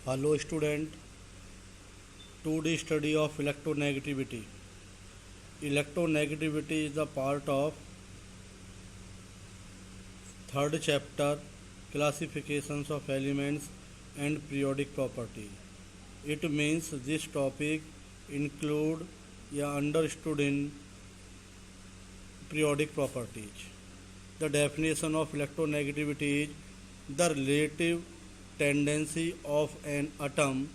Hello student, 2D study of electronegativity. Electronegativity is the part of third chapter classifications of elements and periodic properties. It means this topic include understood in periodic properties. The definition of electronegativity is the relative tendency of an atom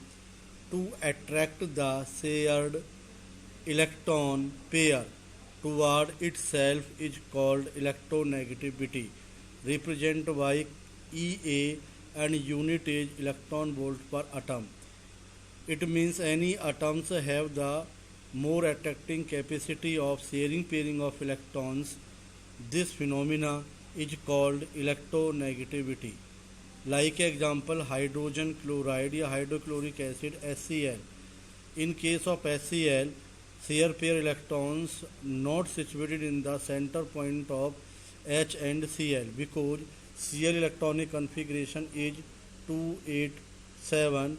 to attract the shared electron pair toward itself is called electronegativity, represented by Ea, and unit is electron volt per atom. It means any atoms have the more attracting capacity of sharing pairing of electrons. This phenomena is called electronegativity. Like example, hydrogen chloride या hydrochloric acid HCl. In case of HCl, share pair electrons not situated in the center point of H and Cl because Cl electronic configuration is 287.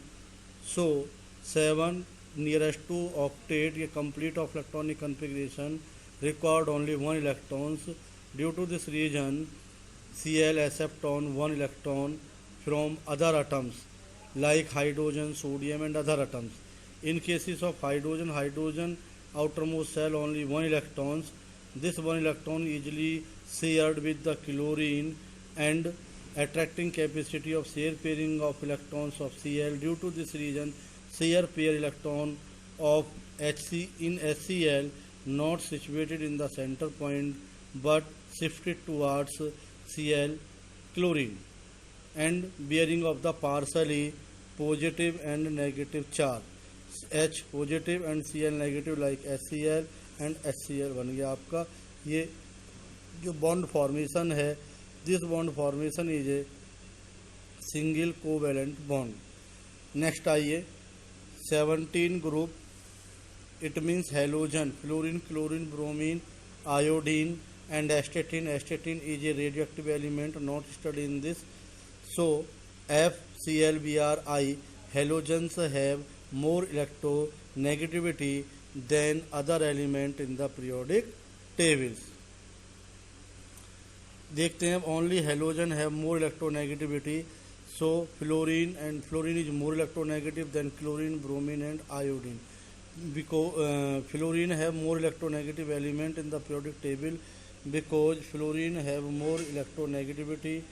So 7 nearest to octet a complete of electronic configuration required only one electrons. Due to this reason, Cl accept on one electron from other atoms like hydrogen, sodium and other atoms. In cases of hydrogen, outermost shell only one electrons. This one electron easily shared with the chlorine and attracting capacity of share pairing of electrons of Cl. Due to this reason, share pair electron of Hc in HCl not situated in the center point but shifted towards Cl chlorine and bearing of the partially positive and negative charge. H positive and Cl negative like HCl and HCl बन गया आपका. ये जो bond formation है, this bond formation is a single covalent bond. Next आइए 17 group. It means halogen, fluorine, chlorine, bromine, iodine and astatine. Astatine is a radioactive element not studied in this. So FClBrI halogens have more electronegativity than other element in the periodic tables. देखते हैं only halogen have more electronegativity. So fluorine is more electronegative than chlorine, bromine and iodine. Because fluorine have more electronegative element in the periodic table because fluorine have more electronegativity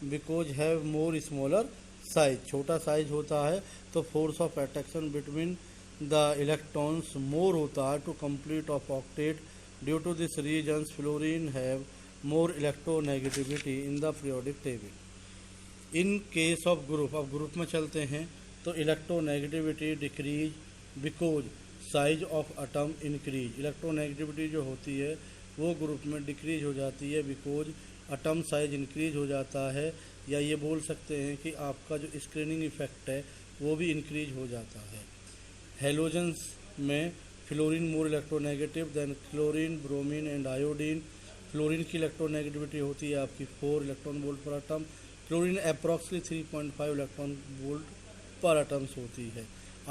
because have more smaller size. छोटा size होता है तो force of attraction between the electrons more होता है to complete of octet. Due to this reasons fluorine have more electronegativity in the periodic table. In case of group, अब group में चलते हैं तो electronegativity decrease because size of atom increase. Electronegativity जो होती है वो ग्रुप में डिक्रीज हो जाती है बिकॉज एटम साइज इंक्रीज हो जाता है, या ये बोल सकते हैं कि आपका जो स्क्रीनिंग इफेक्ट है वो भी इंक्रीज हो जाता है. हेलोजन्स में fluorine more electronegative than chlorine, bromine and iodine. Fluorine की इलेक्ट्रोनेगेटिविटी होती है आपकी 4 electron volt per atom. Chlorine approximately 3.5 electron volt per atoms होती है.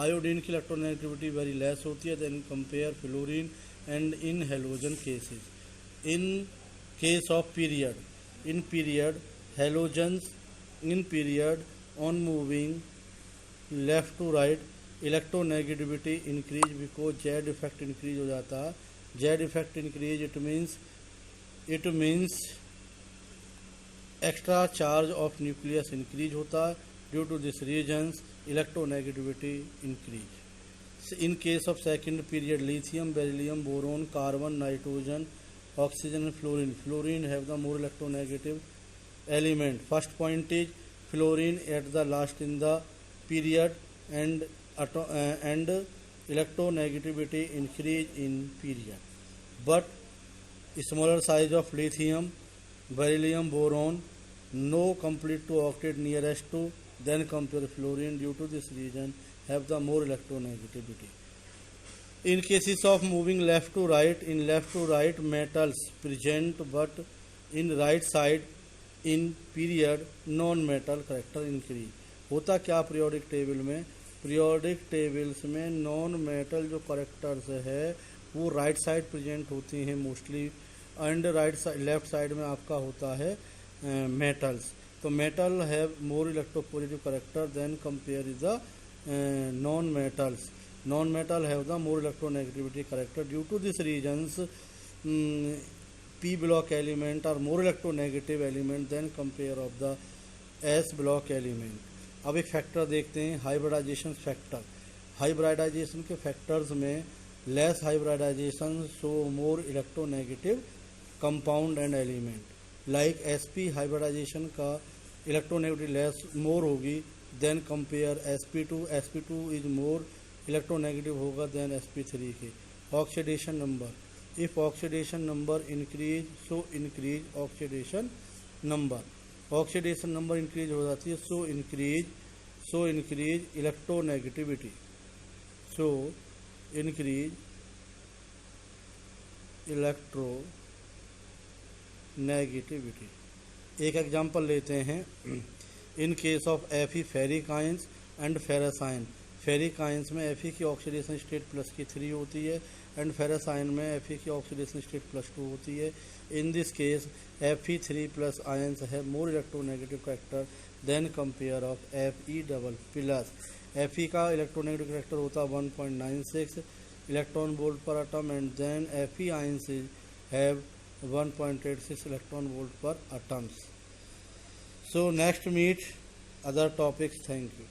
आयोडीन की इलेक्ट्रोनेगेटिविटी वेरी लेस होती है than compare fluorine and in halogen cases. In case of period, in period halogens in period on moving left to right electronegativity increase because Z effect increase हो जाता है. Z effect increase it means extra charge of nucleus increase होता है. Due to this reasons electronegativity increase. In case of second period lithium, beryllium, boron, carbon, nitrogen, oxygen and fluorine have the more electronegative element. First point is fluorine at the last in the period and electronegativity increase in period. But smaller size of lithium, beryllium, boron no complete to octet nearest to then compare fluorine. Due to this reason have the more electronegativity. In cases of moving left to right, in left to right metals present but in right side in period non-metal character increase. होता क्या periodic table में, periodic tables में non metal जो characters है वो right side present होती हैं mostly, and left side में आपका होता है मेटल्स। तो metal have more electropositive character than compare the non metals. Non metal have the more electronegativity character. Due to these reasons, p block element are more electronegative element than compare of the s block element. अब एक factor देखते हैं, hybridization factor. Hybridization के factors में less hybridization so more electronegative compound and element. Like sp hybridization का electronegative less more होगी than compare sp2। sp2 is more electronegative होगा than sp3 के। Oxidation number, if oxidation number increase so increase oxidation number. Oxidation number increase हो जाती है so increase electronegativity, so increase electronegativity. एक example लेते हैं, in case of Fe ferric ions and ferrous ion. Ferric ions में Fe की oxidation state +3 होती है एंड फेरस आयन में Fe की ऑक्सीडेशन स्टेट +2 होती है। In this case Fe3+ ions है more electronegative character than compare of Fe++। Fe का इलेक्ट्रोनेगेटिव करेक्टर होता है 1.96 electron volt per atom and then Fe ions have 1.86 electron volt per atoms. So next meet other topics. Thank you.